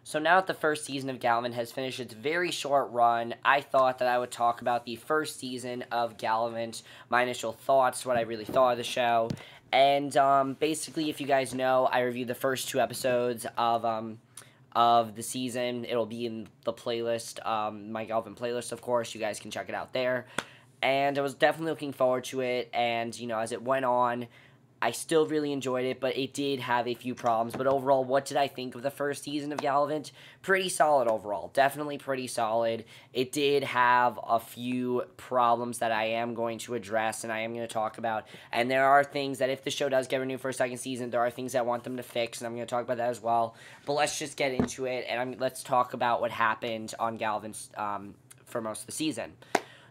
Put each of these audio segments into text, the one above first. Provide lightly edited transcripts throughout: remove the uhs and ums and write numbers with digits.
So now that the first season of Galavant has finished its very short run, I thought that I would talk about the first season of Galavant, my initial thoughts, what I really thought of the show, and basically, if you guys know, I reviewed the first two episodes of the season. It'll be in the playlist, my Galavant playlist, of course. You guys can check it out there. And I was definitely looking forward to it, and, as it went on, I still really enjoyed it, but it did have a few problems. But overall, what did I think of the first season of Galavant? Pretty solid overall. Definitely pretty solid. It did have a few problems that I am going to address and I am going to talk about. And there are things that if the show does get renewed for a second season, there are things I want them to fix, and I'm going to talk about that as well. But let's just get into it, and let's talk about what happened on Galavant for most of the season.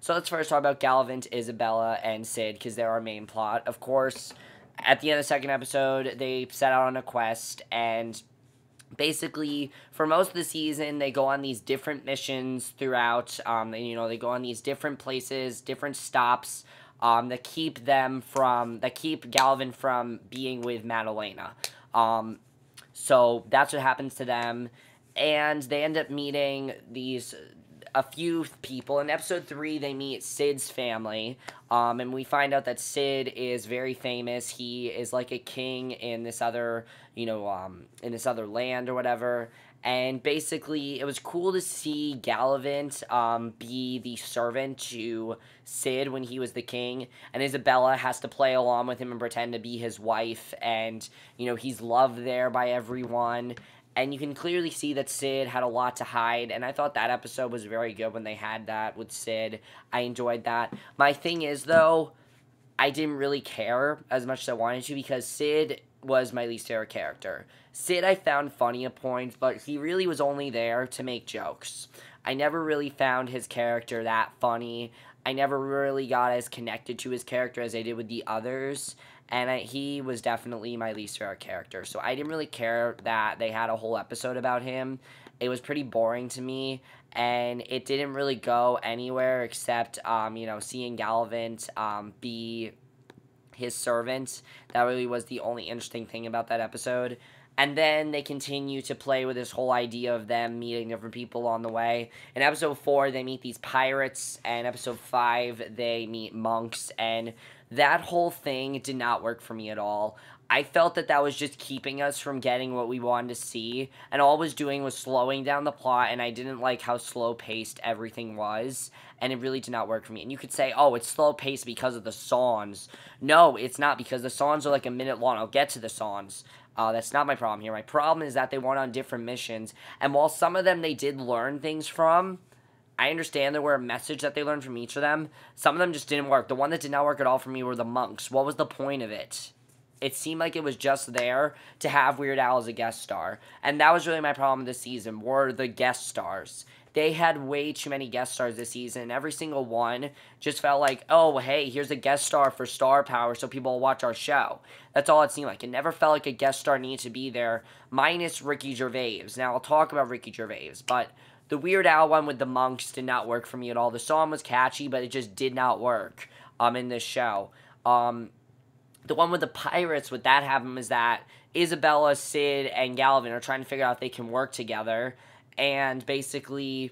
So let's first talk about Galavant, Isabella, and Sid, because they're our main plot. Of course, at the end of the second episode, they set out on a quest, and basically, for most of the season, they go on these different missions throughout. They go on these different places, different stops, that keep Galavant from being with Madalena. So that's what happens to them, and they end up meeting a few people. In episode 3, they meet Sid's family, and we find out that Sid is very famous. He is like a king in this other, in this other land or whatever. And basically, it was cool to see Galavant be the servant to Sid when he was the king, and Isabella has to play along with him and pretend to be his wife, and, he's loved there by everyone. And you can clearly see that Sid had a lot to hide, and I thought that episode was very good when they had that with Sid. I enjoyed that. My thing is, though, I didn't really care as much as I wanted to, because Sid was my least favorite character. Sid I found funny at points, but he really was only there to make jokes. I never really found his character that funny. I never really got as connected to his character as I did with the others. And he was definitely my least favorite character. So I didn't really care that they had a whole episode about him. It was pretty boring to me. And it didn't really go anywhere except, seeing Galavant be his servant. That really was the only interesting thing about that episode. And then they continue to play with this whole idea of them meeting different people on the way. In episode 4, they meet these pirates. And episode 5, they meet monks. And that whole thing did not work for me at all. I felt that was just keeping us from getting what we wanted to see, and all it was doing was slowing down the plot, and I didn't like how slow-paced everything was, and it really did not work for me. And you could say, oh, it's slow-paced because of the songs. No, it's not, because the songs are like a minute long. I'll get to the songs. That's not my problem here. My problem is that they went on different missions, and while some of them they did learn things from, I understand there were a message that they learned from each of them. Some of them just didn't work. The one that did not work at all for me were the monks. What was the point of it? It seemed like it was just there to have Weird Al as a guest star. And that was really my problem this season, were the guest stars. They had way too many guest stars this season, and every single one just felt like, oh, hey, here's a guest star for star power so people will watch our show. That's all it seemed like. It never felt like a guest star needed to be there, minus Ricky Gervais. Now, I'll talk about Ricky Gervais, but the Weird Al one with the monks did not work for me at all. The song was catchy, but it just did not work in this show. The one with the pirates, what that happened is that Isabella, Sid, and Galavant are trying to figure out if they can work together. And basically,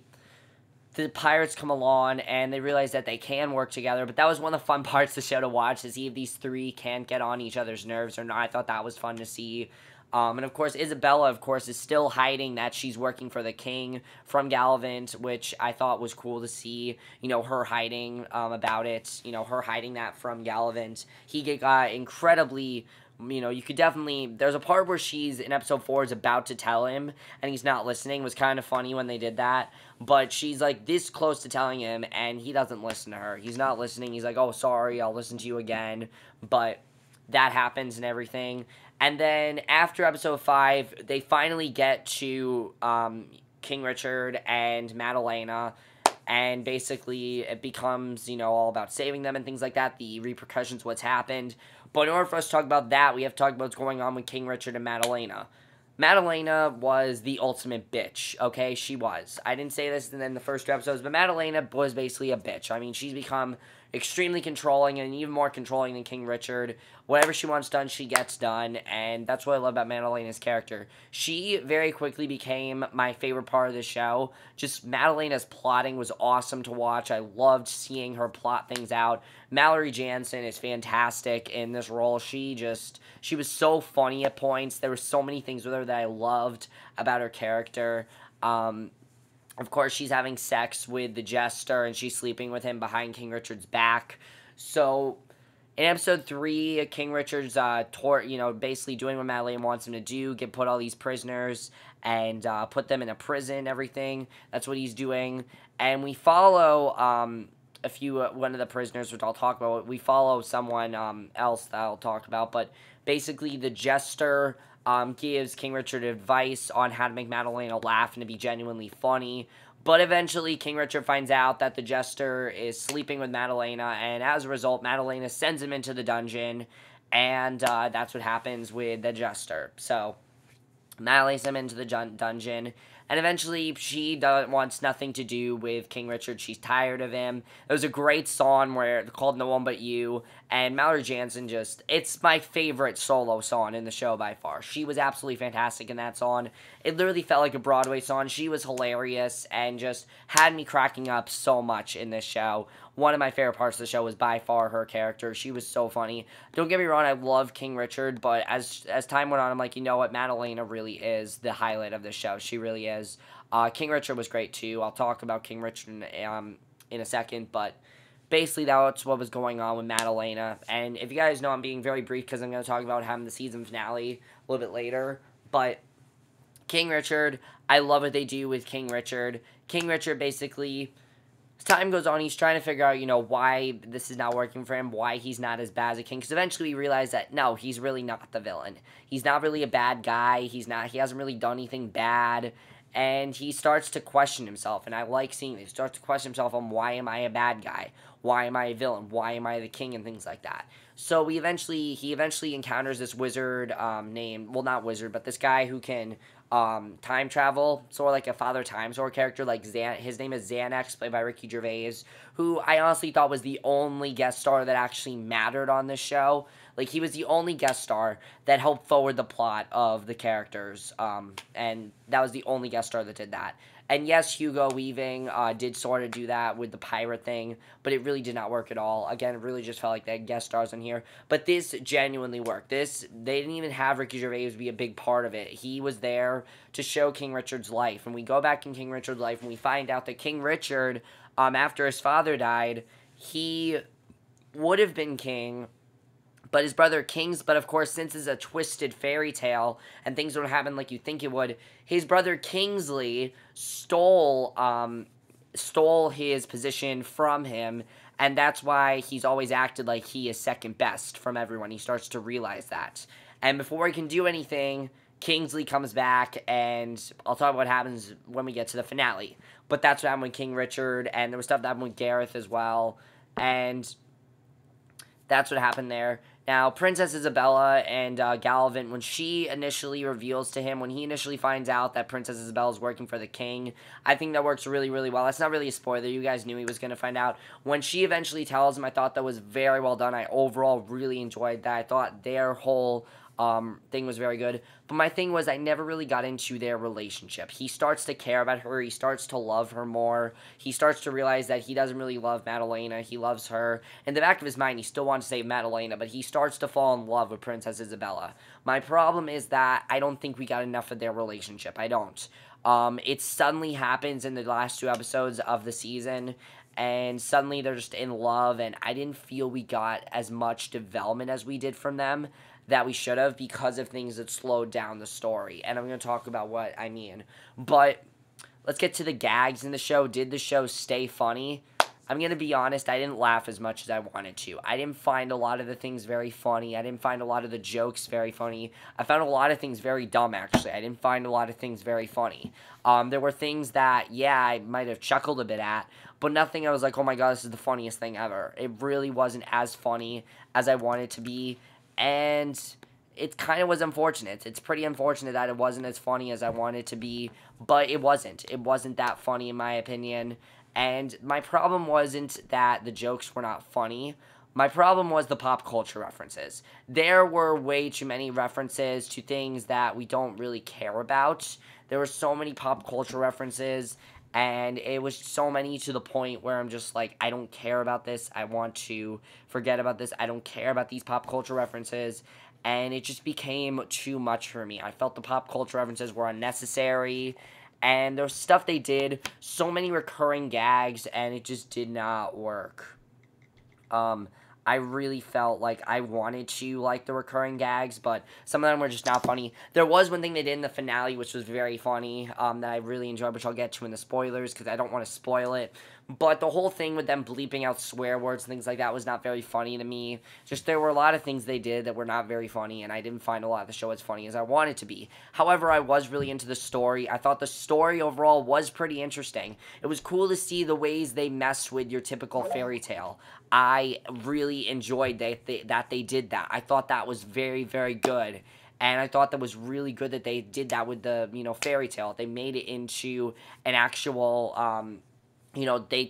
the pirates come along, and they realize that they can work together. But that was one of the fun parts of the show to watch, to see if these three can't get on each other's nerves or not. I thought that was fun to see. And of course, Isabella, of course, is still hiding that she's working for the king from Galavant, which I thought was cool to see, her hiding about it, her hiding that from Galavant. He got incredibly, you could definitely, there's a part where she's, in episode 4, is about to tell him, and he's not listening. It was kind of funny when they did that, but she's, like, this close to telling him, and he doesn't listen to her. He's not listening. He's like, oh, sorry, I'll listen to you again, but that happens and everything. And then after episode 5, they finally get to King Richard and Madalena, and basically it becomes, all about saving them and things like that, the repercussions, what's happened. But in order for us to talk about that, we have to talk about what's going on with King Richard and Madalena. Madalena was the ultimate bitch, okay? She was. I didn't say this in the first 2 episodes, but Madalena was basically a bitch. I mean, she's become extremely controlling, and even more controlling than King Richard. Whatever she wants done, she gets done, and that's what I love about Madalena's character. She very quickly became my favorite part of the show. Just Madalena's plotting was awesome to watch. I loved seeing her plot things out. Mallory Jansen is fantastic in this role. She was so funny at points. There were so many things with her that I loved about her character. Of course, she's having sex with the Jester, and she's sleeping with him behind King Richard's back. So, in episode 3, King Richard's, basically doing what Madeleine wants him to do, put all these prisoners and put them in a prison, everything. That's what he's doing. And we follow one of the prisoners, which I'll talk about. We follow someone else that I'll talk about. But basically, the Jester gives King Richard advice on how to make Madalena laugh and to be genuinely funny. But eventually, King Richard finds out that the Jester is sleeping with Madalena, and as a result, Madalena sends him into the dungeon, and that's what happens with the Jester. So, Madalena sends him into the dungeon, and eventually, she wants nothing to do with King Richard. She's tired of him. There's a great song called No One But You, and Mallory Jansen it's my favorite solo song in the show by far. She was absolutely fantastic in that song. It literally felt like a Broadway song. She was hilarious and just had me cracking up so much in this show. One of my favorite parts of the show was by far her character. She was so funny. Don't get me wrong, I love King Richard, but as time went on, I'm like, you know what, Madalena really is the highlight of the show. She really is. King Richard was great too. I'll talk about King Richard in a second, but basically that's what was going on with Madalena. And if you guys know, I'm being very brief because I'm going to talk about having the season finale a little bit later, but King Richard, I love what they do with King Richard. King Richard basically, as time goes on, he's trying to figure out, why this is not working for him, why he's not as bad as a king. Because eventually we realize that, no, he's really not the villain. He's not really a bad guy. He hasn't really done anything bad. And he starts to question himself. And I like seeing this. He starts to question himself on, why am I a bad guy? Why am I a villain? Why am I the king? And things like that. So he eventually encounters this wizard not wizard, but this guy who can time travel, sort of like a Father Time sort of character, like his name is Xanax, played by Ricky Gervais, who I honestly thought was the only guest star that actually mattered on this show. Like, he was the only guest star that helped forward the plot of the characters, and that was the only guest star that did that. And yes, Hugo Weaving did sort of do that with the pirate thing, but it really did not work at all. Again, it really just felt like they had guest stars in here. But this genuinely worked. They didn't even have Ricky Gervais be a big part of it. He was there to show King Richard's life. And we go back in King Richard's life, and we find out that King Richard, after his father died, he would have been king, but his brother but of course, since it's a twisted fairy tale and things don't happen like you think it would, his brother Kingsley stole his position from him, and that's why he's always acted like he is second best from everyone. He starts to realize that. And before he can do anything, Kingsley comes back, and I'll talk about what happens when we get to the finale. But that's what happened with King Richard, and there was stuff that happened with Gareth as well, and that's what happened there. Now, Princess Isabella and Galavant, when she initially reveals to him, when he initially finds out that Princess Isabella is working for the king, I think that works really, really well. That's not really a spoiler. You guys knew he was going to find out. When she eventually tells him, I thought that was very well done. I overall really enjoyed that. I thought their whole thing was very good. But my thing was, I never really got into their relationship. He starts to care about her. He starts to love her more. He starts to realize that he doesn't really love Madalena. He loves her. In the back of his mind, he still wants to save Madalena, but he starts to fall in love with Princess Isabella. My problem is that I don't think we got enough of their relationship. I don't. It suddenly happens in the last 2 episodes of the season, and suddenly they're just in love, and I didn't feel we got as much development as we did from them that we should have, because of things that slowed down the story. And I'm going to talk about what I mean. But let's get to the gags in the show. Did the show stay funny? I'm going to be honest, I didn't laugh as much as I wanted to. I didn't find a lot of the things very funny. I didn't find a lot of the jokes very funny. I found a lot of things very dumb, actually. I didn't find a lot of things very funny. There were things that, yeah, I might have chuckled a bit at, but nothing I was like, oh my god, this is the funniest thing ever. It really wasn't as funny as I wanted it to be. And it kind of was unfortunate. It's pretty unfortunate that it wasn't as funny as I wanted it to be, but it wasn't. It wasn't that funny in my opinion. And my problem wasn't that the jokes were not funny. My problem was the pop culture references. There were way too many references to things that we don't really care about. There were so many pop culture references, and it was so many to the point where I'm just like, I don't care about this. I want to forget about this. I don't care about these pop culture references. And it just became too much for me. I felt the pop culture references were unnecessary. And there's stuff they did, so many recurring gags, and it just did not work. I really felt like I wanted to like the recurring gags, but some of them were just not funny. There was one thing they did in the finale, which was very funny, that I really enjoyed, which I'll get to in the spoilers, because I don't want to spoil it. But the whole thing with them bleeping out swear words and things like that was not very funny to me. Just there were a lot of things they did that were not very funny, and I didn't find a lot of the show as funny as I wanted to be. However, I was really into the story. I thought the story overall was pretty interesting. It was cool to see the ways they mess with your typical fairy tale. I really enjoyed that they did that. I thought that was very, very good. And I thought that was really good that they did that with the, fairy tale. They made it into an actual, they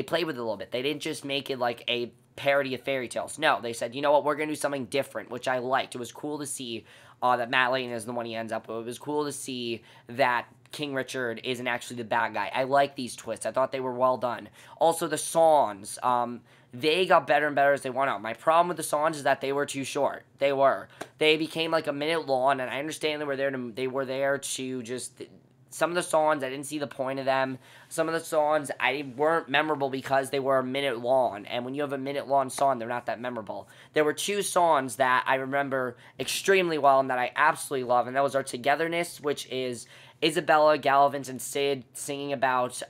played with it a little bit. They didn't just make it like a parody of fairy tales. No, they said, you know what, we're going to do something different, which I liked. It was cool to see that Matt Lane is the one he ends up with. It was cool to see that King Richard isn't actually the bad guy. I like these twists. I thought they were well done. Also, the songs, they got better and better as they went on. My problem with the songs is that they were too short. They were. They became like a minute long, and I understand they were there to just... Some of the songs, I didn't see the point of them. Some of the songs, weren't memorable because they were a minute long. And when you have a minute-long song, they're not that memorable. There were two songs that I remember extremely well and that I absolutely love. And that was our Togetherness, which is Isabella, Galavant, and Sid singing about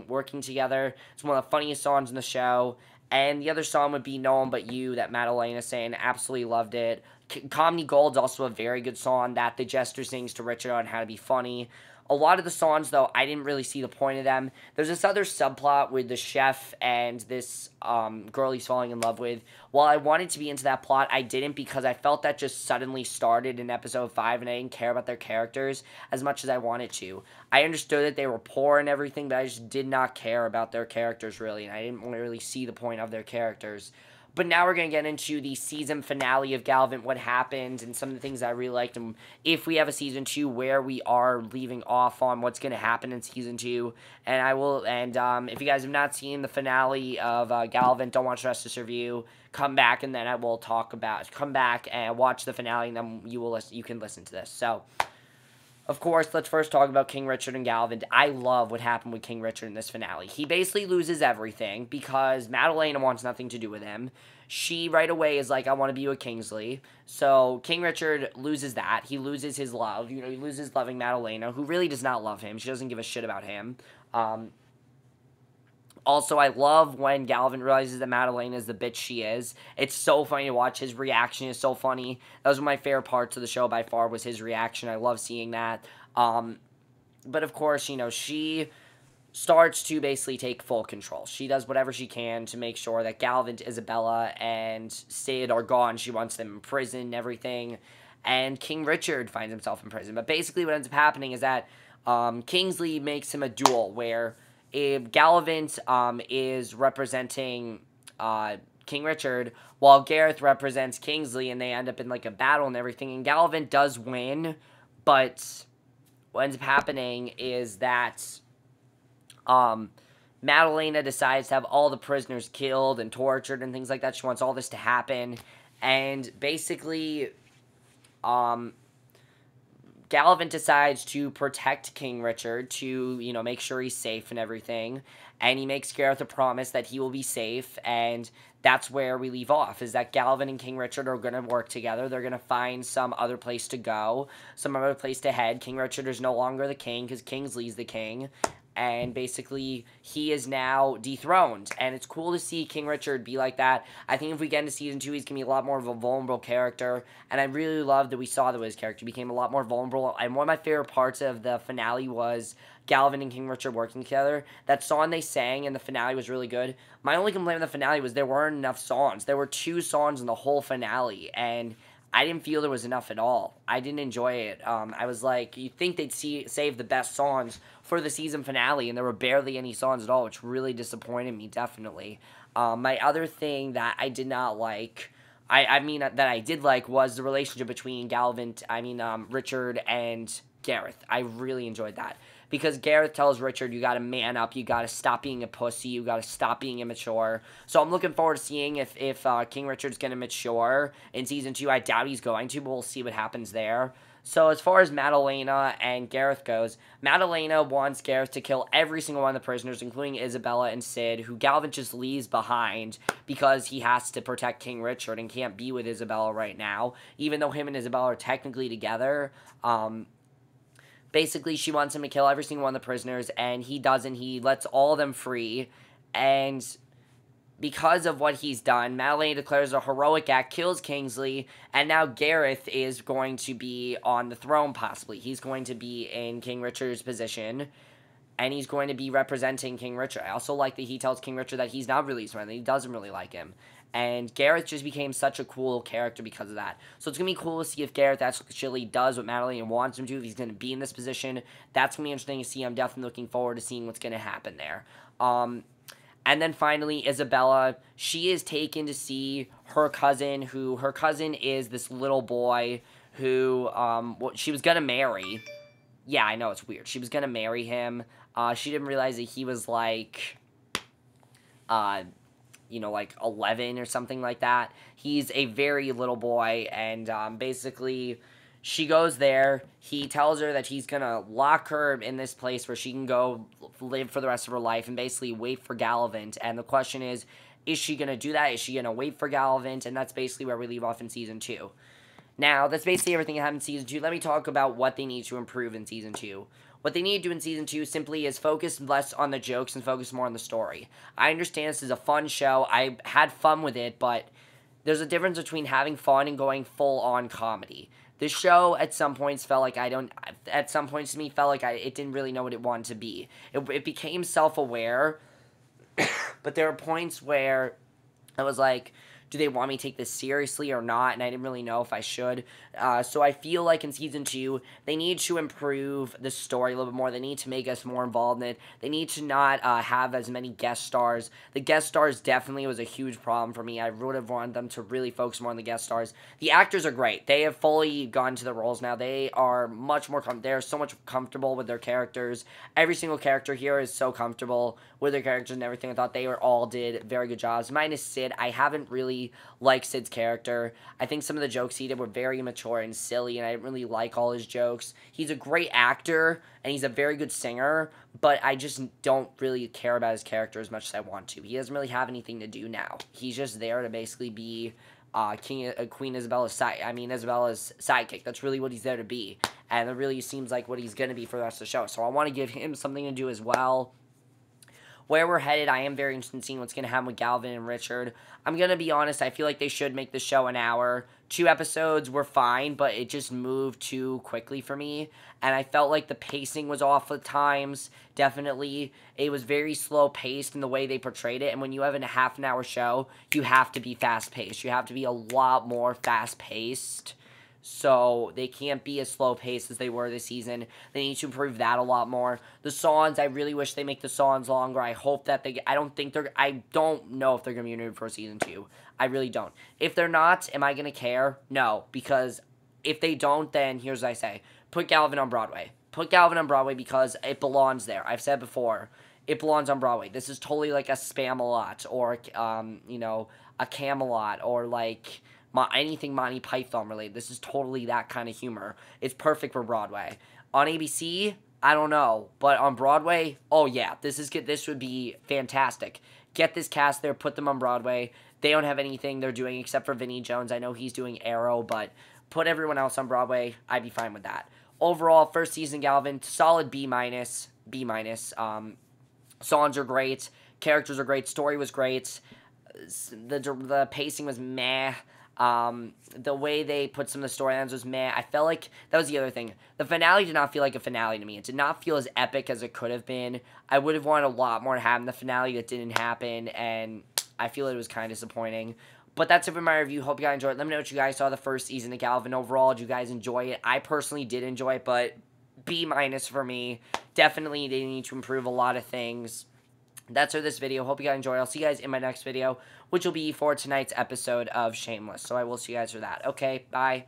working together. It's one of the funniest songs in the show. And the other song would be No One But You that Madalena sang. Absolutely loved it. Comedy Gold's also a very good song that the Jester sings to Richard on how to be funny. A lot of the songs, though, I didn't really see the point of them. There's this other subplot with the chef and this girl he's falling in love with. While I wanted to be into that plot, I didn't because I felt that just suddenly started in episode 5 and I didn't care about their characters as much as I wanted to. I understood that they were poor and everything, but I just did not care about their characters, really, and I didn't really see the point of their characters. But now we're going to get into the season finale of Galavant, what happened, and some of the things I really liked, and if we have a season 2, where we are leaving off on what's going to happen in season 2. And if you guys have not seen the finale of Galavant, Don't Watch the Rest of this review, come back, and then come back and watch the finale, and then you can listen to this. So, of course, let's first talk about King Richard and Galavant. I love what happened with King Richard in this finale. He basically loses everything because Madalena wants nothing to do with him. She right away is like, I want to be with Kingsley. So King Richard loses that. He loses his love. He loses loving Madalena, who really does not love him. She doesn't give a shit about him. Also, I love when Galavant realizes that Madalena is the bitch she is. It's so funny to watch. His reaction is so funny. That was one of my favorite parts of the show by far, was his reaction. I love seeing that. But of course, she starts to basically take full control. She does whatever she can to make sure that Galavant, Isabella, and Sid are gone. She wants them in prison and everything. And King Richard finds himself in prison. But basically what ends up happening is that Kingsley makes him a duel where if Galavant is representing King Richard, while Gareth represents Kingsley, and they end up in like a battle and everything. And Galavant does win, but what ends up happening is that Madalena decides to have all the prisoners killed and tortured and things like that. She wants all this to happen, and basically, Galavant decides to protect King Richard to, make sure he's safe and everything. And he makes Gareth a promise that he will be safe. And that's where we leave off, is that Galavant and King Richard are going to work together. They're going to find some other place to go, some other place to head. King Richard is no longer the king because Kingsley's the king. And basically, he is now dethroned. And it's cool to see King Richard be like that. I think if we get into Season 2, he's going to be a lot more of a vulnerable character. And I really love that we saw that his character became a lot more vulnerable. And one of my favorite parts of the finale was Galavant and King Richard working together. That song they sang in the finale was really good. My only complaint with the finale was there weren't enough songs. There were 2 songs in the whole finale. And I didn't feel there was enough at all. I didn't enjoy it. I was like, you think they'd save the best songs for the season finale, and there were barely any songs at all, which really disappointed me, definitely. My other thing that I did not like, I mean, that I did like, was the relationship between Richard and Gareth. I really enjoyed that. Because Gareth tells Richard, you gotta man up, you gotta stop being a pussy, you gotta stop being immature. So I'm looking forward to seeing if King Richard's gonna mature in Season 2. I doubt he's going to, but we'll see what happens there. So as far as Madalena and Gareth goes, Madalena wants Gareth to kill every single one of the prisoners, including Isabella and Sid, who Galavant just leaves behind because he has to protect King Richard and can't be with Isabella right now, even though him and Isabella are technically together. Basically, she wants him to kill every single one of the prisoners, and he doesn't. He lets all of them free, and because of what he's done, Madeleine declares a heroic act, kills Kingsley, and now Gareth is going to be on the throne, possibly. He's going to be in King Richard's position, and he's going to be representing King Richard. I also like that he tells King Richard that he's not really his friend, that he doesn't really like him. And Gareth just became such a cool character because of that. So it's going to be cool to see if Gareth actually does what Madeleine wants him to, if he's going to be in this position. That's going to be interesting to see. I'm definitely looking forward to seeing what's going to happen there. And then finally, Isabella, she is taken to see her cousin, her cousin is this little boy who she was going to marry. Yeah, I know, it's weird. She was going to marry him. She didn't realize that he was like 11 or something like that. He's a very little boy, and basically, she goes there. He tells her that he's gonna lock her in this place where she can go live for the rest of her life and basically wait for Galavant. And the question is she gonna do that? Is she gonna wait for Galavant? And that's basically where we leave off in Season 2. Now, that's basically everything that happened in Season 2. Let me talk about what they need to improve in Season 2. What they need to do in Season 2 simply is focus less on the jokes and focus more on the story. I understand this is a fun show. I had fun with it, but there's a difference between having fun and going full-on comedy. This show, at some points, felt like it didn't really know what it wanted to be. It became self-aware, but there were points where I was like, do they want me to take this seriously or not? And I didn't really know if I should. So I feel like in Season 2, they need to improve the story a little bit more. They need to make us more involved in it. They need to not have as many guest stars. The guest stars definitely was a huge problem for me. I would have wanted them to really focus more on the guest stars. The actors are great. They have fully gone to the roles now. They are much more they're so much comfortable with their characters. Every single character here is so comfortable with their characters and everything. I thought they all did very good jobs. Minus Sid. I haven't really liked Sid's character. I think some of the jokes he did were very immature and silly, and I didn't really like all his jokes. He's a great actor, and he's a very good singer, but I just don't really care about his character as much as I want to. He doesn't really have anything to do now. He's just there to basically be Queen Isabella's sidekick. That's really what he's there to be, and it really seems like what he's going to be for the rest of the show. So I want to give him something to do as well. Where we're headed, I am very interested in seeing what's going to happen with Galavant and Richard. I'm going to be honest, I feel like they should make the show an hour. 2 episodes were fine, but it just moved too quickly for me. And I felt like the pacing was off at times, definitely. It was very slow-paced in the way they portrayed it. And when you have a half-an-hour show, you have to be fast-paced. You have to be a lot more fast-paced. So they can't be as slow-paced as they were this season. They need to improve that a lot more. The songs, I really wish they make the songs longer. I hope that I don't know if they're going to be renewed for Season 2. I really don't. If they're not, am I going to care? No, because if they don't, then here's what I say. Put Galavant on Broadway. Put Galavant on Broadway because it belongs there. I've said before, it belongs on Broadway. This is totally like a Spamalot or, a Camelot or like anything Monty Python related. This is totally that kind of humor. It's perfect for Broadway. On ABC, I don't know, but on Broadway, oh yeah, this is good. This would be fantastic. Get this cast there, put them on Broadway. They don't have anything they're doing except for Vinnie Jones. I know he's doing Arrow, but put everyone else on Broadway. I'd be fine with that. Overall, first season Galavant, solid B-. Songs are great. Characters are great. Story was great. The pacing was meh. The way they put some of the storylines was meh. I felt like that was the other thing. The finale did not feel like a finale to me. It did not feel as epic as it could have been. I would have wanted a lot more to happen in the finale that didn't happen, and I feel it was kind of disappointing. But that's it for my review. Hope you guys enjoyed it. Let me know what you guys saw the first season of Galavant overall. Did you guys enjoy it? I personally did enjoy it, but B- for me. Definitely they need to improve a lot of things. That's it for this video. Hope you guys enjoyed. I'll see you guys in my next video, which will be for tonight's episode of Shameless. So I will see you guys for that. Okay, bye.